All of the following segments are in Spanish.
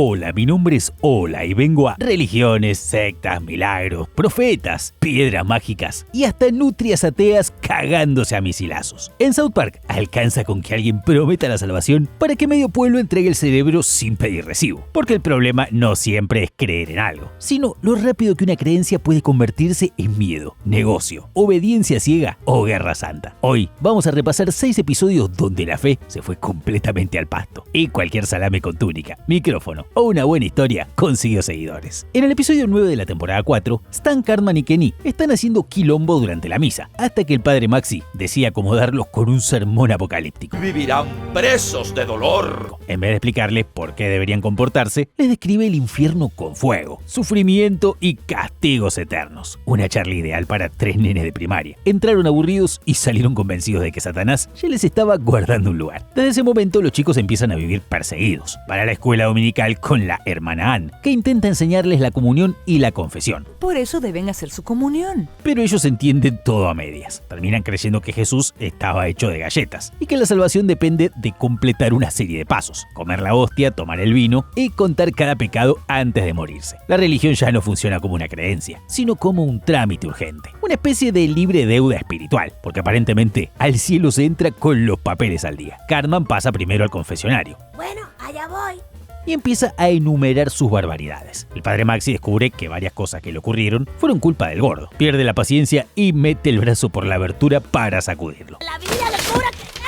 Hola, mi nombre es Hola y vengo a religiones, sectas, milagros, profetas, piedras mágicas y hasta nutrias ateas cagándose a misilazos. En South Park alcanza con que alguien prometa la salvación para que medio pueblo entregue el cerebro sin pedir recibo. Porque el problema no siempre es creer en algo, sino lo rápido que una creencia puede convertirse en miedo, negocio, obediencia ciega o guerra santa. Hoy vamos a repasar 6 episodios donde la fe se fue completamente al pasto y cualquier salame con túnica, micrófono o una buena historia consiguió seguidores. En el episodio 9 de la temporada 4, Stan, Cartman y Kenny están haciendo quilombo durante la misa, hasta que el padre Maxi decide acomodarlos con un sermón apocalíptico. Vivirán presos de dolor. En vez de explicarles por qué deberían comportarse, les describe el infierno con fuego, sufrimiento y castigos eternos. Una charla ideal para 3 nenes de primaria. Entraron aburridos y salieron convencidos de que Satanás ya les estaba guardando un lugar. Desde ese momento los chicos empiezan a vivir perseguidos. Van a la escuela dominical con la hermana Ann, que intenta enseñarles la comunión y la confesión. Por eso deben hacer su comunión. Pero ellos entienden todo a medias. Terminan creyendo que Jesús estaba hecho de galletas y que la salvación depende de completar una serie de pasos: comer la hostia, tomar el vino y contar cada pecado antes de morirse. La religión ya no funciona como una creencia, sino como un trámite urgente. Una especie de libre deuda espiritual, porque aparentemente al cielo se entra con los papeles al día. Cartman pasa primero al confesionario. Bueno, allá voy. Y empieza a enumerar sus barbaridades. El padre Maxi descubre que varias cosas que le ocurrieron fueron culpa del gordo. Pierde la paciencia y mete el brazo por la abertura para sacudirlo. La Biblia le cura que...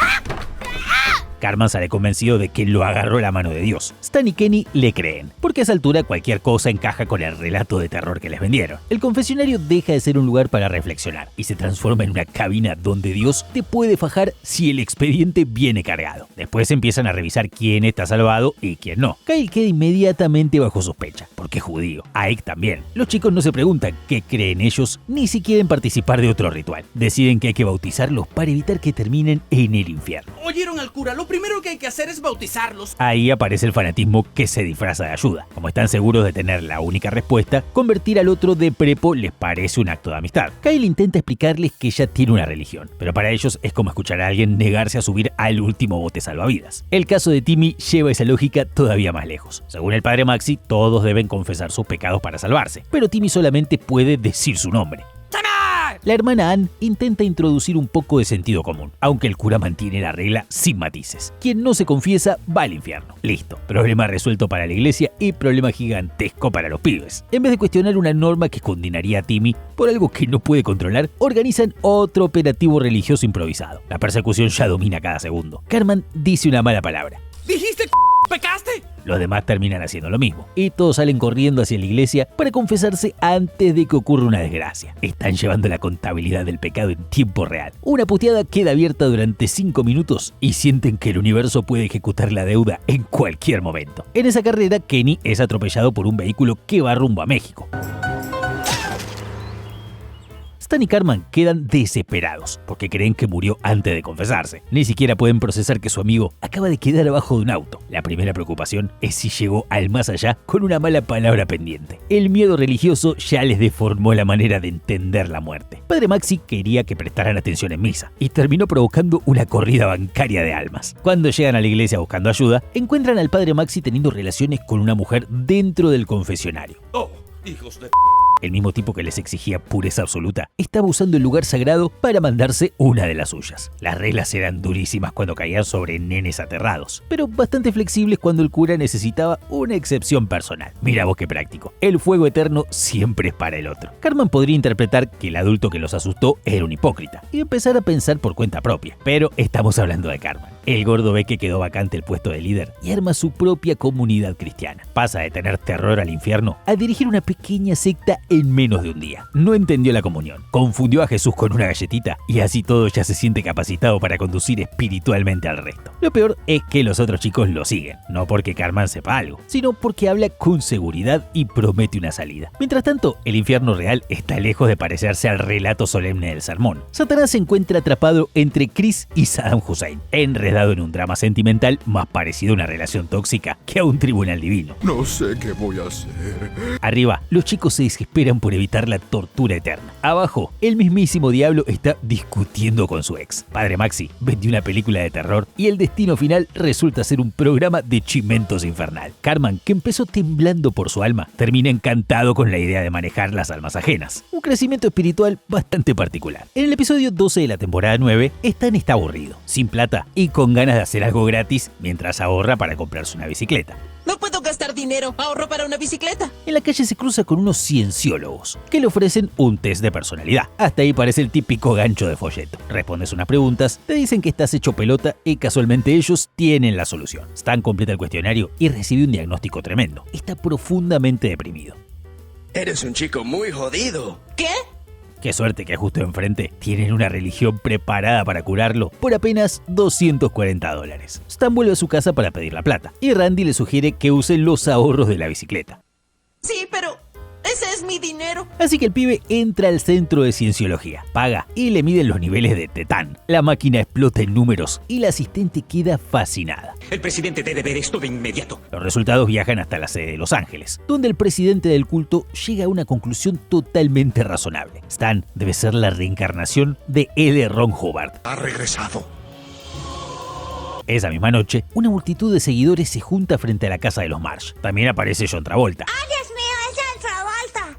Cartman sale convencido de que lo agarró la mano de Dios. Stan y Kenny le creen, porque a esa altura cualquier cosa encaja con el relato de terror que les vendieron. El confesionario deja de ser un lugar para reflexionar y se transforma en una cabina donde Dios te puede fajar si el expediente viene cargado. Después empiezan a revisar quién está salvado y quién no. Kyle queda inmediatamente bajo sospecha, porque es judío. Ike también. Los chicos no se preguntan qué creen ellos, ni si quieren participar de otro ritual. Deciden que hay que bautizarlos para evitar que terminen en el infierno. ¿Oyeron al cura? Lo primero que hay que hacer es bautizarlos. Ahí aparece el fanatismo que se disfraza de ayuda. Como están seguros de tener la única respuesta, convertir al otro de prepo les parece un acto de amistad. Kyle intenta explicarles que ya tiene una religión, pero para ellos es como escuchar a alguien negarse a subir al último bote salvavidas. El caso de Timmy lleva esa lógica todavía más lejos. Según el padre Maxi, todos deben confesar sus pecados para salvarse, pero Timmy solamente puede decir su nombre. La hermana Ann intenta introducir un poco de sentido común, aunque el cura mantiene la regla sin matices. Quien no se confiesa va al infierno. Listo. Problema resuelto para la iglesia y problema gigantesco para los pibes. En vez de cuestionar una norma que condenaría a Timmy por algo que no puede controlar, organizan otro operativo religioso improvisado. La persecución ya domina cada segundo. Cartman dice una mala palabra. ¿Dijiste pecaste? Los demás terminan haciendo lo mismo, y todos salen corriendo hacia la iglesia para confesarse antes de que ocurra una desgracia. Están llevando la contabilidad del pecado en tiempo real. Una puteada queda abierta durante 5 minutos y sienten que el universo puede ejecutar la deuda en cualquier momento. En esa carrera, Kenny es atropellado por un vehículo que va rumbo a México. Stan y Cartman quedan desesperados porque creen que murió antes de confesarse. Ni siquiera pueden procesar que su amigo acaba de quedar abajo de un auto. La primera preocupación es si llegó al más allá con una mala palabra pendiente. El miedo religioso ya les deformó la manera de entender la muerte. Padre Maxi quería que prestaran atención en misa y terminó provocando una corrida bancaria de almas. Cuando llegan a la iglesia buscando ayuda, encuentran al padre Maxi teniendo relaciones con una mujer dentro del confesionario. Oh, hijos de... El mismo tipo que les exigía pureza absoluta estaba usando el lugar sagrado para mandarse una de las suyas. Las reglas eran durísimas cuando caían sobre nenes aterrados, pero bastante flexibles cuando el cura necesitaba una excepción personal. Mira vos qué práctico. El fuego eterno siempre es para el otro. Cartman podría interpretar que el adulto que los asustó era un hipócrita y empezar a pensar por cuenta propia. Pero estamos hablando de Cartman. El gordo ve que quedó vacante el puesto de líder y arma su propia comunidad cristiana. Pasa de tener terror al infierno a dirigir una pequeña secta en menos de un día. No entendió la comunión, confundió a Jesús con una galletita y así todo ya se siente capacitado para conducir espiritualmente al resto. Lo peor es que los otros chicos lo siguen, no porque Cartman sepa algo, sino porque habla con seguridad y promete una salida. Mientras tanto, el infierno real está lejos de parecerse al relato solemne del sermón. Satanás se encuentra atrapado entre Chris y Saddam Hussein, enredado en un drama sentimental más parecido a una relación tóxica que a un tribunal divino. No sé qué voy a hacer. Arriba, los chicos se desesperan desesperan por evitar la tortura eterna. Abajo, el mismísimo diablo está discutiendo con su ex. Padre Maxi vendió una película de terror y el destino final resulta ser un programa de chimentos infernal. Cartman, que empezó temblando por su alma, termina encantado con la idea de manejar las almas ajenas. Un crecimiento espiritual bastante particular. En el episodio 12 de la temporada 9, Stan está aburrido, sin plata y con ganas de hacer algo gratis mientras ahorra para comprarse una bicicleta. No puedo gastar dinero, ahorro para una bicicleta. En la calle se cruza con unos cienciólogos que le ofrecen un test de personalidad. Hasta ahí parece el típico gancho de folleto. Respondes unas preguntas, te dicen que estás hecho pelota y casualmente ellos tienen la solución. Stan completa el cuestionario y recibe un diagnóstico tremendo. Está profundamente deprimido. Eres un chico muy jodido. ¿Qué? Qué suerte que justo enfrente tienen una religión preparada para curarlo por apenas $240. Stan vuelve a su casa para pedir la plata y Randy le sugiere que use los ahorros de la bicicleta. Sí, pero ese es mi dinero. Así que el pibe entra al centro de cienciología, paga y le miden los niveles de tetán. La máquina explota en números y la asistente queda fascinada. El presidente debe ver esto de inmediato. Los resultados viajan hasta la sede de Los Ángeles, donde el presidente del culto llega a una conclusión totalmente razonable. Stan debe ser la reencarnación de L. Ron Hubbard. Ha regresado. Esa misma noche, una multitud de seguidores se junta frente a la casa de los Marsh. También aparece John Travolta. ¡Ay, Dios mío, es John Travolta!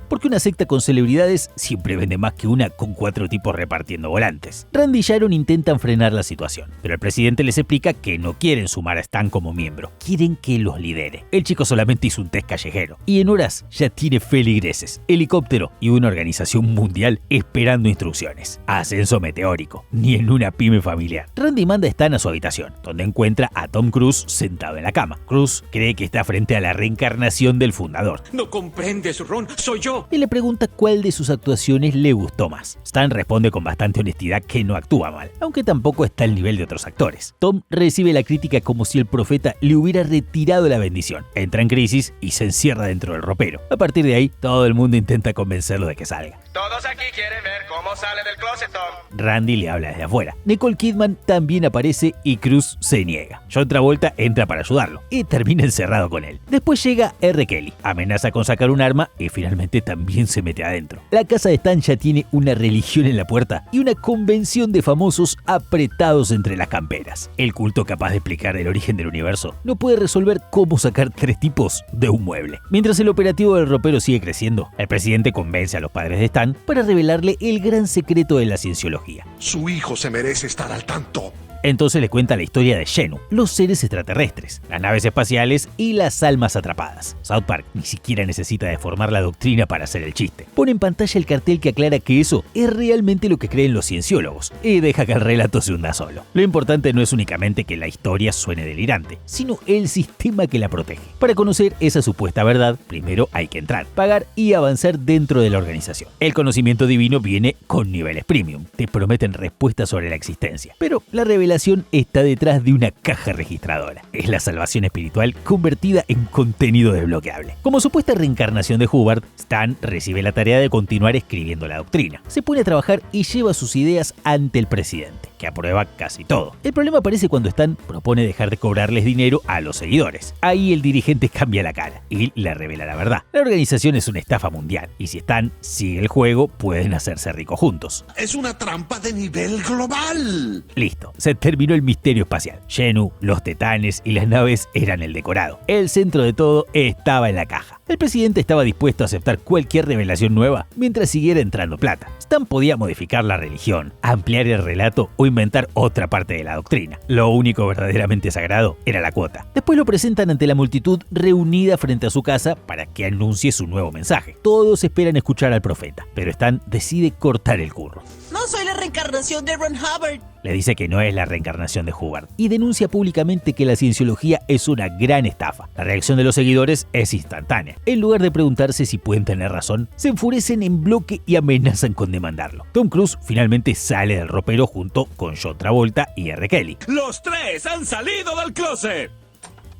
Porque una secta con celebridades siempre vende más que una con 4 tipos repartiendo volantes. Randy y Sharon intentan frenar la situación, pero el presidente les explica que no quieren sumar a Stan como miembro, quieren que los lidere. El chico solamente hizo un test callejero y en horas ya tiene feligreses, helicóptero y una organización mundial esperando instrucciones. Ascenso meteórico, ni en una pyme familiar. Randy manda a Stan a su habitación, donde encuentra a Tom Cruise sentado en la cama. Cruise cree que está frente a la reencarnación del fundador. No comprendes, Ron, soy yo. Y le pregunta cuál de sus actuaciones le gustó más. Stan responde con bastante honestidad que no actúa mal, aunque tampoco está al nivel de otros actores. Tom recibe la crítica como si el profeta le hubiera retirado la bendición. Entra en crisis y se encierra dentro del ropero. A partir de ahí, todo el mundo intenta convencerlo de que salga. Todos aquí quieren ver cómo sale del closet, Tom. Randy le habla desde afuera. Nicole Kidman también aparece y Cruz se niega. John Travolta entra para ayudarlo y termina encerrado con él. Después llega R. Kelly, amenaza con sacar un arma y finalmente también se mete adentro. La casa de Stan ya tiene una religión en la puerta y una convención de famosos apretados entre las camperas. El culto capaz de explicar el origen del universo no puede resolver cómo sacar 3 tipos de un mueble. Mientras el operativo del ropero sigue creciendo, el presidente convence a los padres de Stan para revelarle el gran secreto de la cienciología. Su hijo se merece estar al tanto. Entonces le cuenta la historia de Xenu, los seres extraterrestres, las naves espaciales y las almas atrapadas. South Park ni siquiera necesita deformar la doctrina para hacer el chiste. Pone en pantalla el cartel que aclara que eso es realmente lo que creen los cienciólogos y deja que el relato se hunda solo. Lo importante no es únicamente que la historia suene delirante, sino el sistema que la protege. Para conocer esa supuesta verdad, primero hay que entrar, pagar y avanzar dentro de la organización. El conocimiento divino viene con niveles premium, te prometen respuestas sobre la existencia, pero la revelación está detrás de una caja registradora. Es la salvación espiritual convertida en contenido desbloqueable. Como supuesta reencarnación de Hubbard, Stan recibe la tarea de continuar escribiendo la doctrina. Se pone a trabajar y lleva sus ideas ante el presidente, que aprueba casi todo. El problema aparece cuando Stan propone dejar de cobrarles dinero a los seguidores. Ahí el dirigente cambia la cara y le revela la verdad. La organización es una estafa mundial y si Stan sigue el juego, pueden hacerse ricos juntos. Es una trampa de nivel global. Listo, se terminó el misterio espacial. Xenu, los tetanes y las naves eran el decorado. El centro de todo estaba en la caja. El presidente estaba dispuesto a aceptar cualquier revelación nueva mientras siguiera entrando plata. Stan podía modificar la religión, ampliar el relato o inventar otra parte de la doctrina. Lo único verdaderamente sagrado era la cuota. Después lo presentan ante la multitud reunida frente a su casa para que anuncie su nuevo mensaje. Todos esperan escuchar al profeta, pero Stan decide cortar el curro. No soy la reencarnación de Ron Hubbard. Le dice que no es la reencarnación de Hubbard y denuncia públicamente que la cienciología es una gran estafa. La reacción de los seguidores es instantánea. En lugar de preguntarse si pueden tener razón, se enfurecen en bloque y amenazan con demandarlo. Tom Cruise finalmente sale del ropero junto con John Travolta y R. Kelly. ¡Los 3 han salido del closet!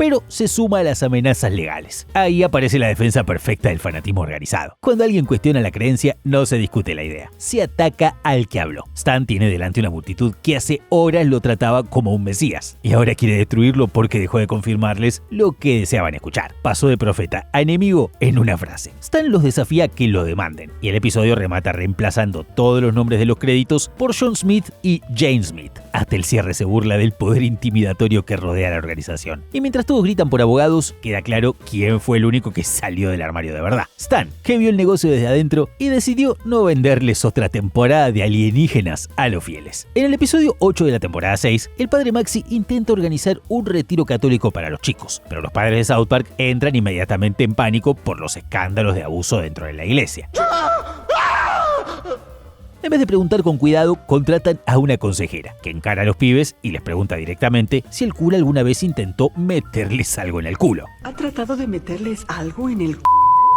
pero se suma a las amenazas legales. Ahí aparece la defensa perfecta del fanatismo organizado. Cuando alguien cuestiona la creencia, no se discute la idea, se ataca al que habló. Stan tiene delante una multitud que hace horas lo trataba como un mesías, y ahora quiere destruirlo porque dejó de confirmarles lo que deseaban escuchar. Pasó de profeta a enemigo en una frase. Stan los desafía a que lo demanden, y el episodio remata reemplazando todos los nombres de los créditos por John Smith y Jane Smith. Hasta el cierre se burla del poder intimidatorio que rodea a la organización. Y mientras todos gritan por abogados, queda claro quién fue el único que salió del armario de verdad. Stan, que vio el negocio desde adentro y decidió no venderles otra temporada de alienígenas a los fieles. En el episodio 8 de la temporada 6, el padre Maxi intenta organizar un retiro católico para los chicos, pero los padres de South Park entran inmediatamente en pánico por los escándalos de abuso dentro de la iglesia. En vez de preguntar con cuidado, contratan a una consejera que encara a los pibes y les pregunta directamente si el cura alguna vez intentó meterles algo en el culo. ¿Ha tratado de meterles algo en el c***?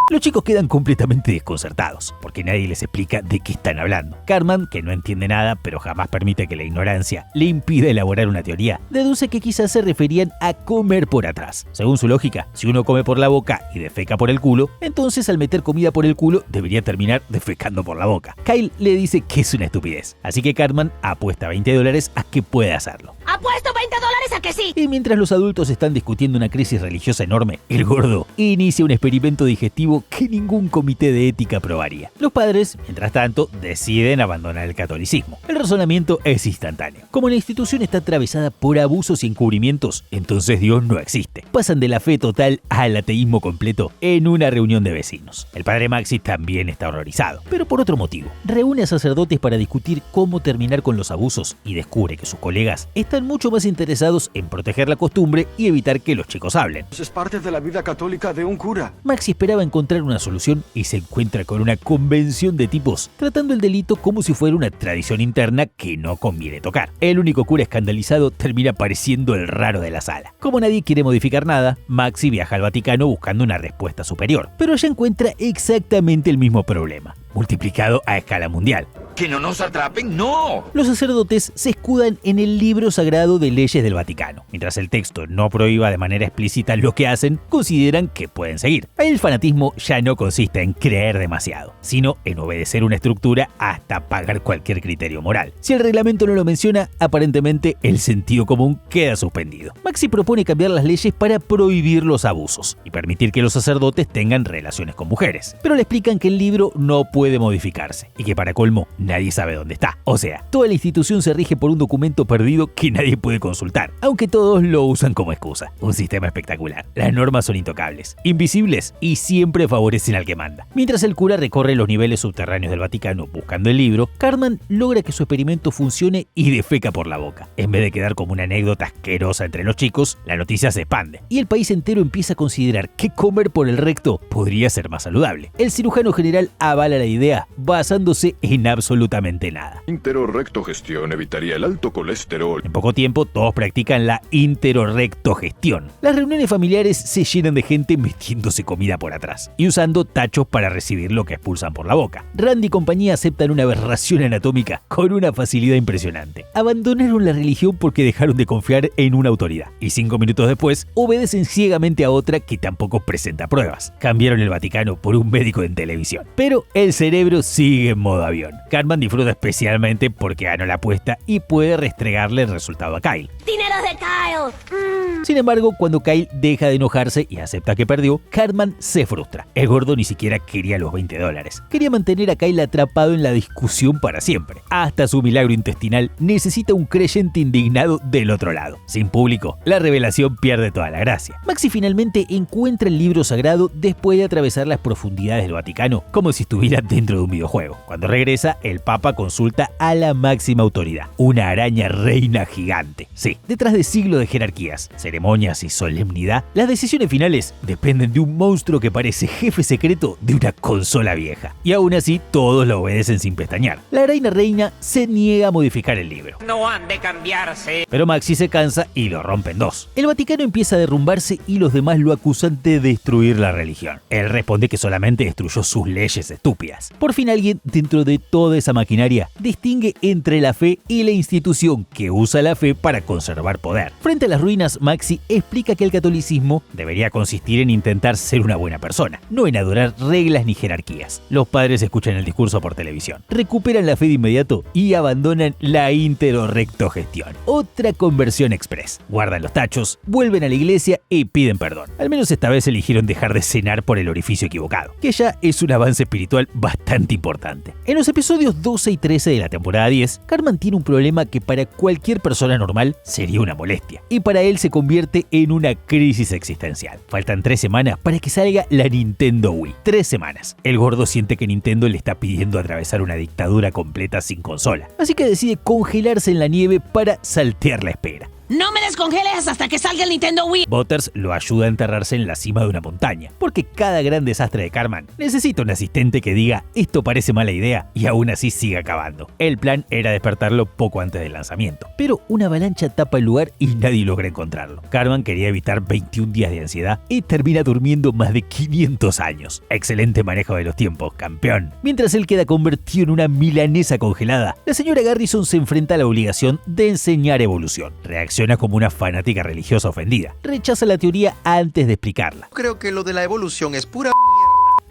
Los chicos quedan completamente desconcertados, porque nadie les explica de qué están hablando. Cartman, que no entiende nada, pero jamás permite que la ignorancia le impida elaborar una teoría, deduce que quizás se referían a comer por atrás. Según su lógica, si uno come por la boca y defeca por el culo, entonces al meter comida por el culo debería terminar defecando por la boca. Kyle le dice que es una estupidez, así que Cartman apuesta $20 a que puede hacerlo. Apuesto $20 a que sí. Y mientras los adultos están discutiendo una crisis religiosa enorme, el gordo inicia un experimento digestivo que ningún comité de ética aprobaría. Los padres, mientras tanto, deciden abandonar el catolicismo. El razonamiento es instantáneo. Como la institución está atravesada por abusos y encubrimientos, entonces Dios no existe. Pasan de la fe total al ateísmo completo en una reunión de vecinos. El padre Maxi también está horrorizado, pero por otro motivo. Reúne a sacerdotes para discutir cómo terminar con los abusos y descubre que sus colegas están mucho más interesados en proteger la costumbre y evitar que los chicos hablen. Es parte de la vida católica de un cura. Maxi esperaba encontrar una solución y se encuentra con una convención de tipos tratando el delito como si fuera una tradición interna que no conviene tocar. El único cura escandalizado termina pareciendo el raro de la sala. Como nadie quiere modificar nada, Maxi viaja al Vaticano buscando una respuesta superior, pero allá encuentra exactamente el mismo problema, multiplicado a escala mundial. ¿Que no nos atrapen? ¡No! Los sacerdotes se escudan en el libro sagrado de leyes del Vaticano. Mientras el texto no prohíba de manera explícita lo que hacen, consideran que pueden seguir. El fanatismo ya no consiste en creer demasiado, sino en obedecer una estructura hasta pagar cualquier criterio moral. Si el reglamento no lo menciona, aparentemente el sentido común queda suspendido. Maxi propone cambiar las leyes para prohibir los abusos y permitir que los sacerdotes tengan relaciones con mujeres. Pero le explican que el libro no puede modificarse y que para colmo, nadie sabe dónde está. O sea, toda la institución se rige por un documento perdido que nadie puede consultar, aunque todos lo usan como excusa. Un sistema espectacular. Las normas son intocables, invisibles y siempre favorecen al que manda. Mientras el cura recorre los niveles subterráneos del Vaticano buscando el libro, Cartman logra que su experimento funcione y defeca por la boca. En vez de quedar como una anécdota asquerosa entre los chicos, la noticia se expande y el país entero empieza a considerar que comer por el recto podría ser más saludable. El cirujano general avala la idea basándose en absolutamente nada. Interorrectogestión evitaría el alto colesterol. En poco tiempo, todos practican la interorrectogestión. Las reuniones familiares se llenan de gente metiéndose comida por atrás y usando tachos para recibir lo que expulsan por la boca. Randy y compañía aceptan una aberración anatómica con una facilidad impresionante. Abandonaron la religión porque dejaron de confiar en una autoridad y 5 minutos después obedecen ciegamente a otra que tampoco presenta pruebas. Cambiaron el Vaticano por un médico en televisión. Pero el cerebro sigue en modo avión. Cartman disfruta especialmente porque ganó la apuesta y puede restregarle el resultado a Kyle. ¡Dinero de Kyle! Sin embargo, cuando Kyle deja de enojarse y acepta que perdió, Cartman se frustra. El gordo ni siquiera quería los $20. Quería mantener a Kyle atrapado en la discusión para siempre. Hasta su milagro intestinal necesita un creyente indignado del otro lado. Sin público, la revelación pierde toda la gracia. Maxi finalmente encuentra el libro sagrado después de atravesar las profundidades del Vaticano, como si estuviera dentro de un videojuego. Cuando regresa, el Papa consulta a la máxima autoridad, una araña reina gigante. Sí, detrás de siglos de jerarquías, ceremonias y solemnidad, las decisiones finales dependen de un monstruo que parece jefe secreto de una consola vieja. Y aún así, todos lo obedecen sin pestañear. La araña reina se niega a modificar el libro. No han de cambiarse. Pero Maxi se cansa y lo rompe en dos. El Vaticano empieza a derrumbarse y los demás lo acusan de destruir la religión. Él responde que solamente destruyó sus leyes estúpidas. Por fin alguien dentro de toda esa maquinaria distingue entre la fe y la institución que usa la fe para conservar poder. Frente a las ruinas, Maxi Tracy explica que el catolicismo debería consistir en intentar ser una buena persona, no en adorar reglas ni jerarquías. Los padres escuchan el discurso por televisión, recuperan la fe de inmediato y abandonan la ínterorectogestión. Otra conversión express. Guardan los tachos, vuelven a la iglesia y piden perdón. Al menos esta vez eligieron dejar de cenar por el orificio equivocado, que ya es un avance espiritual bastante importante. En los episodios 12 y 13 de la temporada 10, Cartman tiene un problema que para cualquier persona normal sería una molestia, y para él se convierte en una crisis existencial. Faltan 3 semanas para que salga la Nintendo Wii. 3 semanas. El gordo siente que Nintendo le está pidiendo atravesar una dictadura completa sin consola, así que decide congelarse en la nieve para saltear la espera. ¡No me descongeles hasta que salga el Nintendo Wii! Butters lo ayuda a enterrarse en la cima de una montaña, porque cada gran desastre de Cartman necesita un asistente que diga esto parece mala idea y aún así siga acabando. El plan era despertarlo poco antes del lanzamiento, pero una avalancha tapa el lugar y nadie logra encontrarlo. Cartman quería evitar 21 días de ansiedad y termina durmiendo más de 500 años. Excelente manejo de los tiempos, campeón. Mientras él queda convertido en una milanesa congelada, la señora Garrison se enfrenta a la obligación de enseñar evolución. Reacciona como una fanática religiosa ofendida. Rechaza la teoría antes de explicarla. Creo que lo de la evolución es pura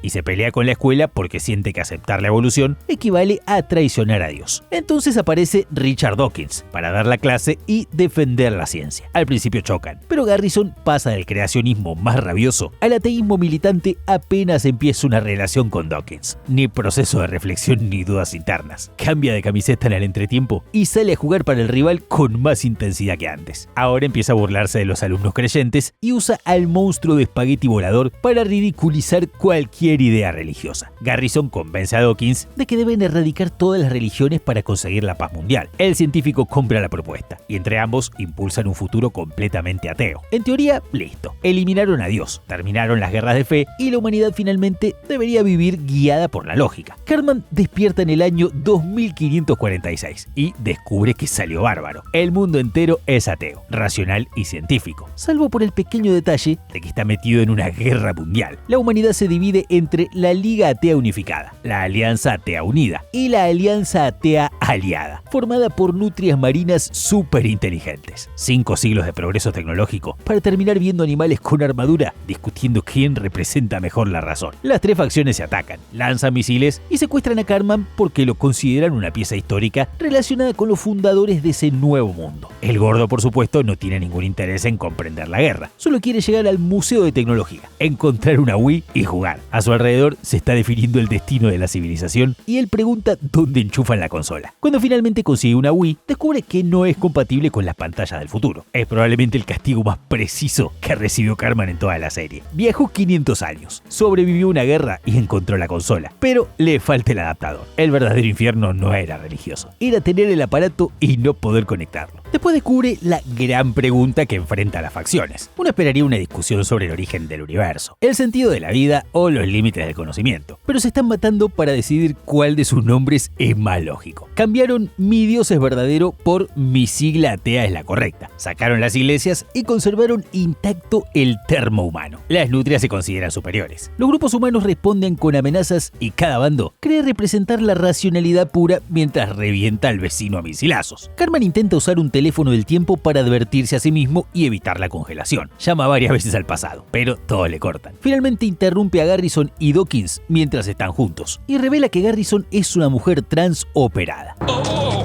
y se pelea con la escuela porque siente que aceptar la evolución equivale a traicionar a Dios. Entonces aparece Richard Dawkins para dar la clase y defender la ciencia. Al principio chocan, pero Garrison pasa del creacionismo más rabioso al ateísmo militante apenas empieza una relación con Dawkins. Ni proceso de reflexión ni dudas internas. Cambia de camiseta en el entretiempo y sale a jugar para el rival con más intensidad que antes. Ahora empieza a burlarse de los alumnos creyentes y usa al monstruo de espagueti volador para ridiculizar cualquier idea religiosa. Garrison convence a Dawkins de que deben erradicar todas las religiones para conseguir la paz mundial. El científico compra la propuesta y entre ambos impulsan un futuro completamente ateo. En teoría, listo. Eliminaron a Dios, terminaron las guerras de fe y la humanidad finalmente debería vivir guiada por la lógica. Cartman despierta en el año 2546 y descubre que salió bárbaro. El mundo entero es ateo, racional y científico, salvo por el pequeño detalle de que está metido en una guerra mundial. La humanidad se divide entre la Liga Atea Unificada, la Alianza Atea Unida y la Alianza Atea Aliada, formada por nutrias marinas súper inteligentes. 5 siglos de progreso tecnológico para terminar viendo animales con armadura discutiendo quién representa mejor la razón. Las 3 facciones se atacan, lanzan misiles y secuestran a Cartman porque lo consideran una pieza histórica relacionada con los fundadores de ese nuevo mundo. El gordo, por supuesto, no tiene ningún interés en comprender la guerra, solo quiere llegar al Museo de Tecnología, encontrar una Wii y jugar. A su alrededor se está definiendo el destino de la civilización y él pregunta dónde enchufan la consola. Cuando finalmente consigue una Wii, descubre que no es compatible con las pantallas del futuro. Es probablemente el castigo más preciso que recibió Cartman en toda la serie. Viajó 500 años, sobrevivió una guerra y encontró la consola, pero le falta el adaptador. El verdadero infierno no era religioso, era tener el aparato y no poder conectarlo. Después descubre la gran pregunta que enfrenta a las facciones. Uno esperaría una discusión sobre el origen del universo, el sentido de la vida o los límites del conocimiento, pero se están matando para decidir cuál de sus nombres es más lógico. Cambiaron "mi Dios es verdadero" por "mi sigla atea es la correcta". Sacaron las iglesias y conservaron intacto el termo humano. Las nutrias se consideran superiores. Los grupos humanos responden con amenazas y cada bando cree representar la racionalidad pura mientras revienta al vecino a misilazos. Cartman intenta usar un teléfono del tiempo para advertirse a sí mismo y evitar la congelación. Llama varias veces al pasado, pero todos le cortan. Finalmente interrumpe a Garrison y Dawkins mientras están juntos y revela que Garrison es una mujer trans operada. ¡Oh!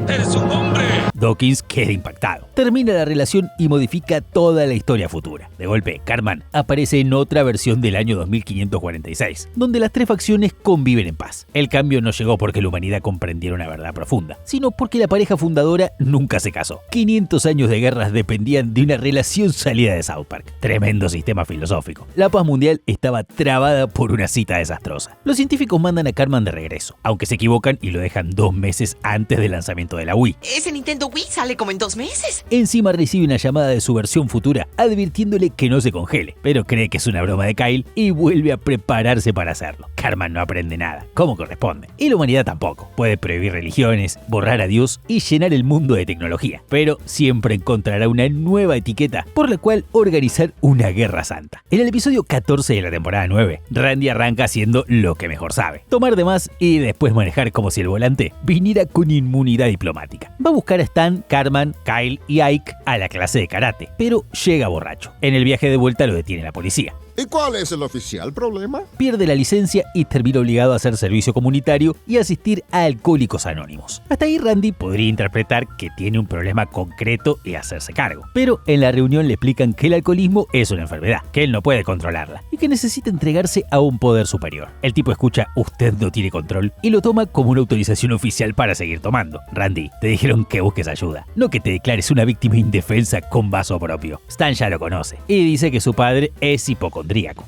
¡Eres un hombre! Dawkins queda impactado. Termina la relación y modifica toda la historia futura. De golpe, Cartman aparece en otra versión del año 2546, donde las 3 facciones conviven en paz. El cambio no llegó porque la humanidad comprendiera una verdad profunda, sino porque la pareja fundadora nunca se casó. 500 años de guerras dependían de una relación salida de South Park. Tremendo sistema filosófico. La paz mundial estaba trabada por una cita desastrosa. Los científicos mandan a Cartman de regreso, aunque se equivocan y lo dejan 2 meses antes del lanzamiento de la Wii. Ese Nintendo Wii sale como en 2 meses. Encima recibe una llamada de su versión futura advirtiéndole que no se congele, pero cree que es una broma de Kyle y vuelve a prepararse para hacerlo. Cartman no aprende nada, como corresponde. Y la humanidad tampoco. Puede prohibir religiones, borrar a Dios y llenar el mundo de tecnología. tecnología, pero siempre encontrará una nueva etiqueta por la cual organizar una guerra santa. En el episodio 14 de la temporada 9, Randy arranca haciendo lo que mejor sabe: tomar de más y después manejar como si el volante viniera con inmunidad diplomática. Va a buscar a Stan, Cartman, Kyle y Ike a la clase de karate, pero llega borracho. En el viaje de vuelta lo detiene la policía. ¿Y cuál es el oficial problema? Pierde la licencia y termina obligado a hacer servicio comunitario y asistir a Alcohólicos Anónimos. Hasta ahí Randy podría interpretar que tiene un problema concreto y hacerse cargo. Pero en la reunión le explican que el alcoholismo es una enfermedad, que él no puede controlarla y que necesita entregarse a un poder superior. El tipo escucha "usted no tiene control" y lo toma como una autorización oficial para seguir tomando. Randy, te dijeron que busques ayuda, no que te declares una víctima indefensa con vaso propio. Stan ya lo conoce y dice que su padre es hipocondríaco.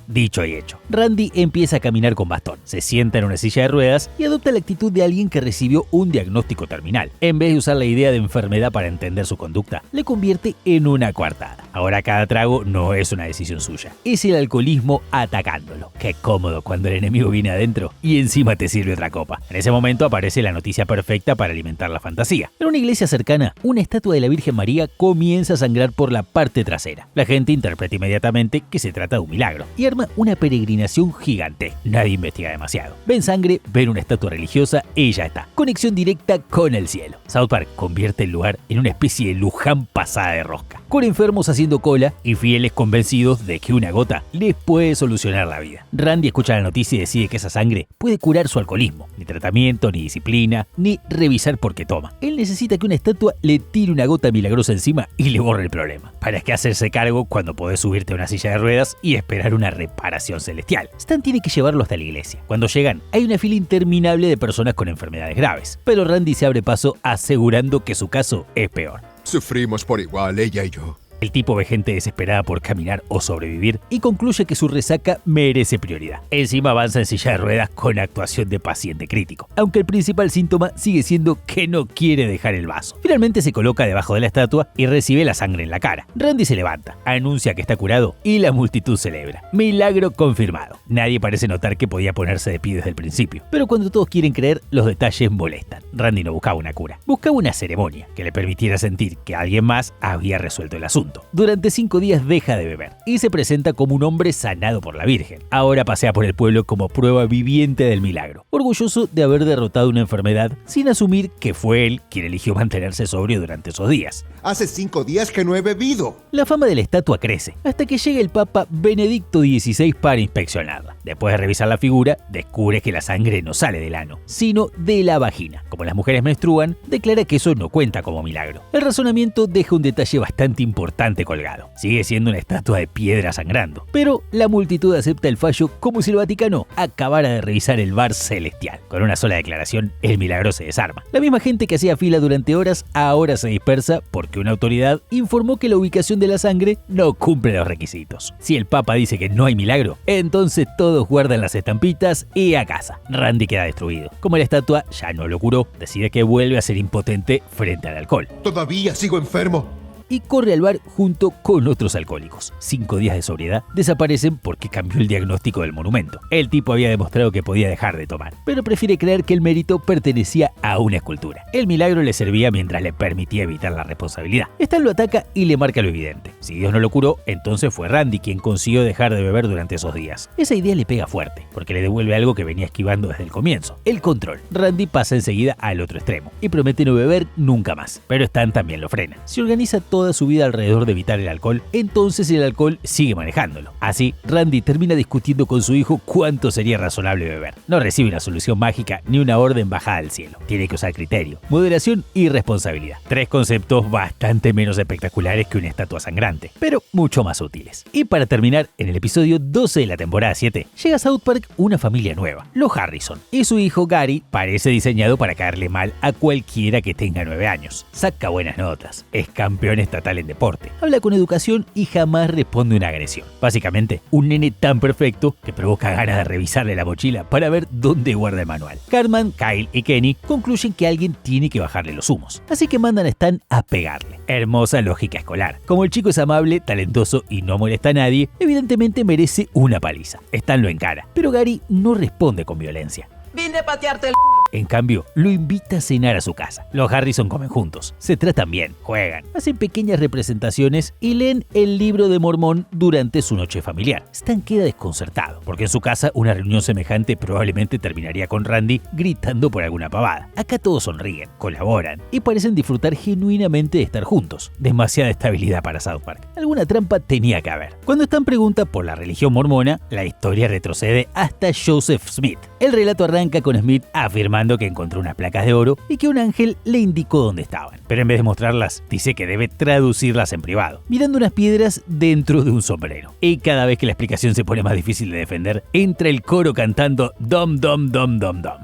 Dicho y hecho, Randy empieza a caminar con bastón, se sienta en una silla de ruedas y adopta la actitud de alguien que recibió un diagnóstico terminal. En vez de usar la idea de enfermedad para entender su conducta, le convierte en una coartada. Ahora cada trago no es una decisión suya, es el alcoholismo atacándolo. Qué cómodo cuando el enemigo viene adentro y encima te sirve otra copa. En ese momento aparece la noticia perfecta para alimentar la fantasía. En una iglesia cercana, una estatua de la Virgen María comienza a sangrar por la parte trasera. La gente interpreta inmediatamente que se trata de un milagro y arma una peregrinación gigante. Nadie investiga demasiado. Ven sangre, ven una estatua religiosa y ya está. Conexión directa con el cielo. South Park convierte el lugar en una especie de Luján pasada de rosca, con enfermos haciendo cola y fieles convencidos de que una gota les puede solucionar la vida. Randy escucha la noticia y decide que esa sangre puede curar su alcoholismo. Ni tratamiento, ni disciplina, ni revisar por qué toma. Él necesita que una estatua le tire una gota milagrosa encima y le borre el problema. ¿Para qué hacerse cargo cuando podés subirte a una silla de ruedas y esperar una reparación celestial? Stan tiene que llevarlo hasta la iglesia. Cuando llegan, hay una fila interminable de personas con enfermedades graves, pero Randy se abre paso asegurando que su caso es peor. Sufrimos por igual, ella y yo. El tipo ve gente desesperada por caminar o sobrevivir y concluye que su resaca merece prioridad. Encima avanza en silla de ruedas con actuación de paciente crítico, aunque el principal síntoma sigue siendo que no quiere dejar el vaso. Finalmente se coloca debajo de la estatua y recibe la sangre en la cara. Randy se levanta, anuncia que está curado y la multitud celebra. Milagro confirmado. Nadie parece notar que podía ponerse de pie desde el principio, pero cuando todos quieren creer, los detalles molestan. Randy no buscaba una cura, buscaba una ceremonia que le permitiera sentir que alguien más había resuelto el asunto. Durante 5 días deja de beber y se presenta como un hombre sanado por la Virgen. Ahora pasea por el pueblo como prueba viviente del milagro, orgulloso de haber derrotado una enfermedad sin asumir que fue él quien eligió mantenerse sobrio durante esos días. Hace 5 días que no he bebido. La fama de la estatua crece hasta que llega el Papa Benedicto XVI para inspeccionarla. Después de revisar la figura, descubre que la sangre no sale del ano, sino de la vagina. Como las mujeres menstruan, declara que eso no cuenta como milagro. El razonamiento deja un detalle bastante importante colgado. Sigue siendo una estatua de piedra sangrando, pero la multitud acepta el fallo como si el Vaticano acabara de revisar el bar celestial. Con una sola declaración, el milagro se desarma. La misma gente que hacía fila durante horas ahora se dispersa porque una autoridad informó que la ubicación de la sangre no cumple los requisitos. Si el Papa dice que no hay milagro, entonces todos guardan las estampitas y a casa. Randy queda destruido. Como la estatua ya no lo curó, decide que vuelve a ser impotente frente al alcohol. Todavía sigo enfermo. Y corre al bar junto con otros alcohólicos. 5 días de sobriedad desaparecen porque cambió el diagnóstico del monumento. El tipo había demostrado que podía dejar de tomar, pero prefiere creer que el mérito pertenecía a una escultura. El milagro le servía mientras le permitía evitar la responsabilidad. Stan lo ataca y le marca lo evidente. Si Dios no lo curó, entonces fue Randy quien consiguió dejar de beber durante esos días. Esa idea le pega fuerte, porque le devuelve algo que venía esquivando desde el comienzo: el control. Randy pasa enseguida al otro extremo y promete no beber nunca más, pero Stan también lo frena. Se organiza toda su vida alrededor de evitar el alcohol, entonces el alcohol sigue manejándolo. Así, Randy termina discutiendo con su hijo cuánto sería razonable beber. No recibe una solución mágica ni una orden bajada del cielo. Tiene que usar criterio, moderación y responsabilidad. 3 conceptos bastante menos espectaculares que una estatua sangrante, pero mucho más útiles. Y para terminar, en el episodio 12 de la temporada 7, llega a South Park una familia nueva, los Harrison, y su hijo Gary parece diseñado para caerle mal a cualquiera que tenga 9 años. Saca buenas notas, es campeón estatal en deporte, habla con educación y jamás responde una agresión. Básicamente, un nene tan perfecto que provoca ganas de revisarle la mochila para ver dónde guarda el manual. Cartman, Kyle y Kenny concluyen que alguien tiene que bajarle los humos, así que mandan a Stan a pegarle. Hermosa lógica escolar. Como el chico es amable, talentoso y no molesta a nadie, evidentemente merece una paliza. Stan lo encara, pero Gary no responde con violencia. Vine a patearte el culo. En cambio, lo invita a cenar a su casa. Los Harrison comen juntos, se tratan bien, juegan, hacen pequeñas representaciones y leen el libro de Mormón durante su noche familiar. Stan queda desconcertado, porque en su casa una reunión semejante probablemente terminaría con Randy gritando por alguna pavada. Acá todos sonríen, colaboran y parecen disfrutar genuinamente de estar juntos. Demasiada estabilidad para South Park. Alguna trampa tenía que haber. Cuando Stan pregunta por la religión mormona, la historia retrocede hasta Joseph Smith. El relato arranca con Smith afirmando que encontró unas placas de oro y que un ángel le indicó dónde estaban. Pero en vez de mostrarlas, dice que debe traducirlas en privado, mirando unas piedras dentro de un sombrero. Y cada vez que la explicación se pone más difícil de defender, entra el coro cantando Dom Dom Dom Dom Dom.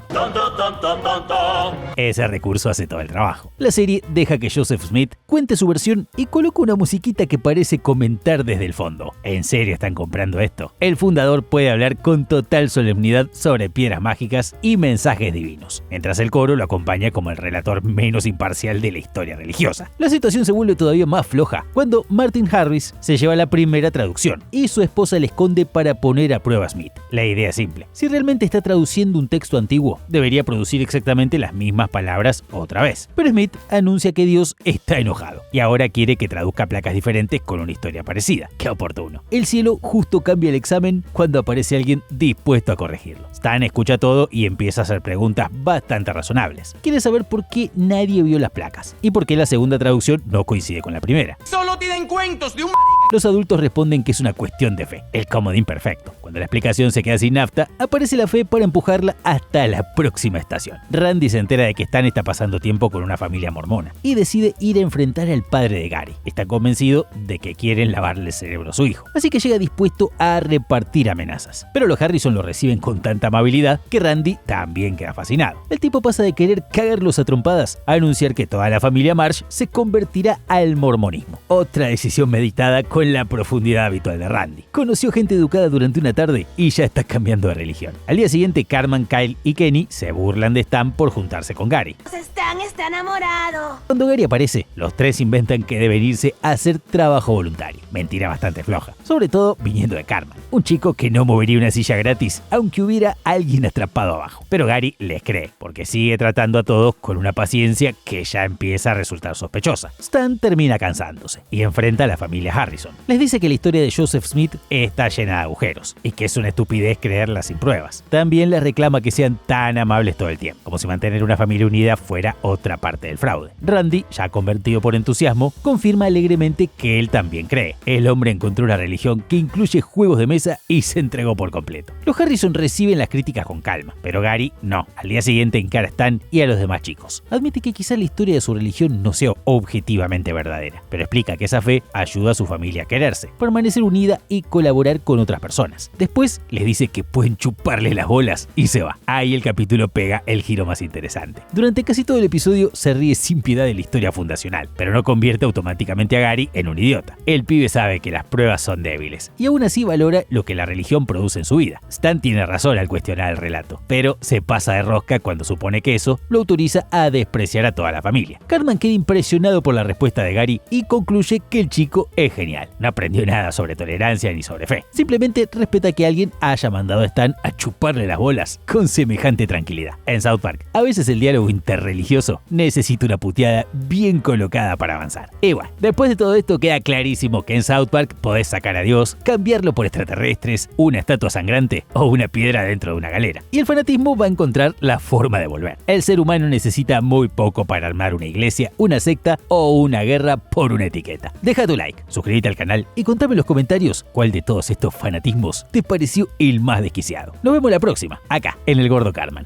Ese recurso hace todo el trabajo. La serie deja que Joseph Smith cuente su versión y coloca una musiquita que parece comentar desde el fondo. ¿En serio están comprando esto? El fundador puede hablar con total solemnidad sobre piedras mágicas y mensajes divinos, mientras el coro lo acompaña como el relator menos imparcial de la historia religiosa. La situación se vuelve todavía más floja cuando Martin Harris se lleva la primera traducción y su esposa le esconde para poner a prueba a Smith. La idea es simple: si realmente está traduciendo un texto antiguo, debería producir exactamente las mismas palabras otra vez. Pero Smith anuncia que Dios está enojado y ahora quiere que traduzca placas diferentes con una historia parecida. ¡Qué oportuno! El cielo justo cambia el examen cuando aparece alguien dispuesto a corregirlo. Stan escucha todo y empieza a hacer preguntas bastante razonables. Quiere saber por qué nadie vio las placas y por qué la segunda traducción no coincide con la primera. Solo tienen cuentos de un Los adultos responden que es una cuestión de fe, el comodín perfecto. Cuando la explicación se queda sin nafta, aparece la fe para empujarla hasta la próxima estación. Randy se entera de que Stan está pasando tiempo con una familia mormona y decide ir a enfrentar al padre de Gary. Está convencido de que quieren lavarle el cerebro a su hijo, así que llega dispuesto a repartir amenazas. Pero los Harrison lo reciben con tanta amabilidad que Randy también queda fascinado. El tipo pasa de querer cagarlos a trompadas a anunciar que toda la familia Marsh se convertirá al mormonismo. Otra decisión meditada con la profundidad habitual de Randy. Conoció gente educada durante una tarde y ya está cambiando de religión. Al día siguiente, Cartman, Kyle y Kenny se burlan de Stan por juntarse con Gary. Stan está enamorado. Cuando Gary aparece, los tres inventan que deben irse a hacer trabajo voluntario. Mentira bastante floja, sobre todo viniendo de Cartman, un chico que no movería una silla gratis aunque hubiera alguien atrapado abajo. Pero Gary les cree, porque sigue tratando a todos con una paciencia que ya empieza a resultar sospechosa. Stan termina cansándose y enfrenta a la familia Harrison. Les dice que la historia de Joseph Smith está llena de agujeros y que es una estupidez creerla sin pruebas. También les reclama que sean tan amables todo el tiempo, como si mantener una familia unida fuera otra parte del fraude. Randy, ya convertido por entusiasmo, confirma alegremente que él también cree. El hombre encontró una religión que incluye juegos de mesa y se entregó por completo. Los Harrison reciben las críticas con calma, pero Gary no. Al día siguiente encara a Stan y a los demás chicos. Admite que quizá la historia de su religión no sea objetivamente verdadera, pero explica que esa fe ayuda a su familia a quererse, permanecer unida y colaborar con otras personas. Después les dice que pueden chuparle las bolas y se va. Ahí el capítulo pega el giro más interesante. Durante casi todo el episodio se ríe sin piedad de la historia fundacional, pero no convierte automáticamente a Gary en un idiota. El pibe sabe que las pruebas son débiles y aún así valora lo que la religión produce en su vida. Stan tiene razón al cuestionar el relato, pero se pasa de rosca cuando supone que eso lo autoriza a despreciar a toda la familia. Cartman queda impresionado por la respuesta de Gary y concluye que el chico es genial. No aprendió nada sobre tolerancia ni sobre fe. Simplemente respeta que alguien haya mandado a Stan a chuparle las bolas con semejante tranquilidad. En South Park, a veces el diálogo interreligioso necesita una puteada bien colocada para avanzar. Y bueno, después de todo esto queda clarísimo que en South Park podés sacar a Dios, cambiarlo por extraterrestres, una estatua sangrante o una piedra dentro de una galera. Y el fanatismo va a encontrar la forma de volver. El ser humano necesita muy poco para armar una iglesia, una secta o una guerra por una etiqueta. Deja tu like, suscríbete al canal y contame en los comentarios cuál de todos estos fanatismos te pareció el más desquiciado. Nos vemos la próxima, acá en El Gordo Cartman.